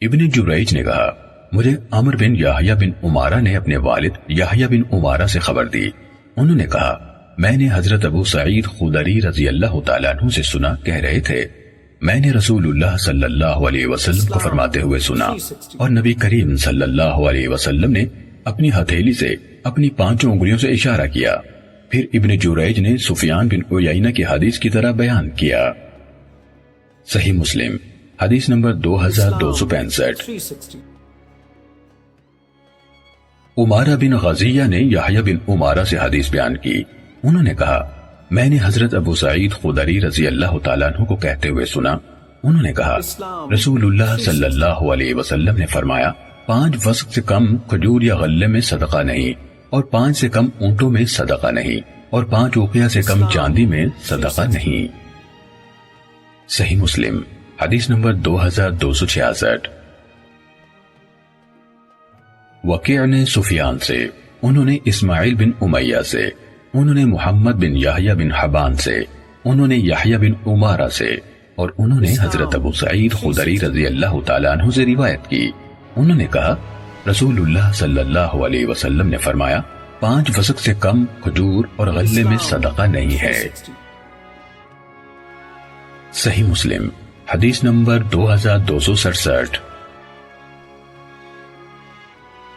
ابن جریج نے کہا مجھے عمر بن یحییٰ بن عمارہ نے اپنے والد یحییٰ بن عمارہ سے خبر دی. انہوں نے کہا میں نے حضرت ابو سعید خدری رضی اللہ تعالیٰ عنہ سے سنا کہہ رہے تھے میں نے رسول اللہ صلی اللہ علیہ وسلم کو فرماتے ہوئے سنا اور نبی کریم صلی اللہ علیہ وسلم نے اپنی ہتھیلی سے اپنی 5 انگلیوں سے اشارہ کیا. پھر ابن جریج نے سفیان بن عیینہ کی حدیث کی طرح بیان کیا. صحیح مسلم حدیث نمبر 2265. عمارہ بن غزیہ نے یحییٰ بن عمارہ سے حدیث بیان کی. انہوں نے کہا میں نے حضرت ابو سعید خدری رضی اللہ تعالیٰ عنہ کو کہتے ہوئے سنا. انہوں نے کہا رسول اللہ صلی اللہ علیہ وسلم نے فرمایا 5 وسق سے کم کھجور یا غلے میں صدقہ نہیں اور 5 سے کم اونٹوں میں صدقہ نہیں اور 5 اوقیہ سے کم چاندی میں صدقہ نہیں. صحیح مسلم حدیث نمبر 2266. وکیع نے سفیان سے, انہوں نے اسماعیل بن امیہ سے, انہوں نے محمد بن یحییٰ بن حبان سے, انہوں نے یحییٰ بن عمارہ سے اور انہوں نے حضرت ابو سعید خدری رضی اللہ تعالیٰ عنہ سے روایت کی. انہوں نے کہا رسول اللہ صلی اللہ علیہ وسلم نے فرمایا 5 وسق سے کم کھجور اور غلے میں صدقہ نہیں ہے. صحیح مسلم حدیث نمبر 2267.